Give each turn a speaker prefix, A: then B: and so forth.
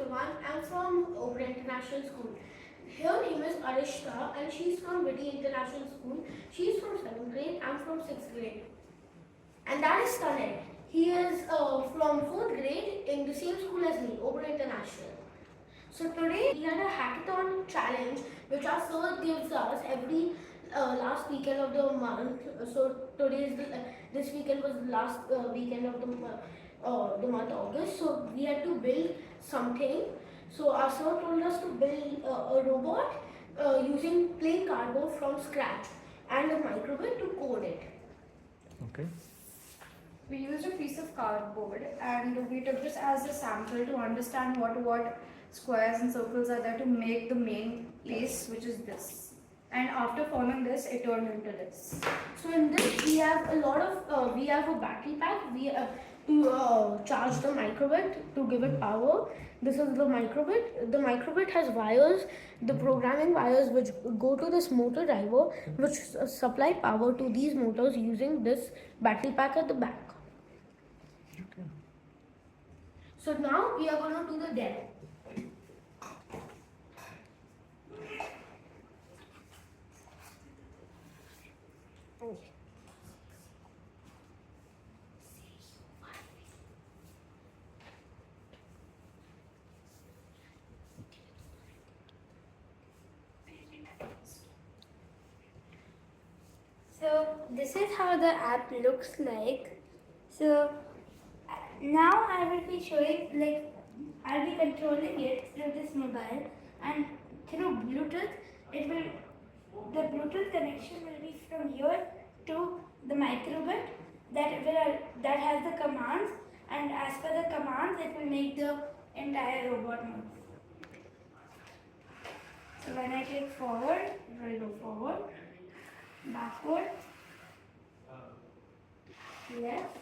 A: Vivaan. I'm from Ober International School. Her name is Arishta and she's from Vidi International School. She's from 7th grade, I'm from 6th grade. And that is Tanay. He is from 4th grade in the same school as me, Ober International. So today we had a hackathon challenge which our sir gives us every last weekend of the month. So this weekend was the last weekend of the month August. So we had to build something. So our sir told us to build a robot using plain cardboard from scratch and a microbit to code it.
B: Okay.
C: We used a piece of cardboard and we took this as a sample to understand what squares and circles are there to make the main piece, which is this. And after forming this, it turned into this.
A: So in this we have we have a battery pack to charge the microbit to give it power. This is the microbit. The microbit has wires, the programming wires which go to this motor driver which supply power to these motors using this battery pack at the back.
B: Okay.
A: So now we are going to do the demo.
D: So this is how the app looks like. So now I will be showing, like, I'll be controlling it through this mobile, and through Bluetooth the Bluetooth connection will be from here to the microbit that has the commands, and as per the commands it will make the entire robot move. So when I click forward, it will go forward, backward, left,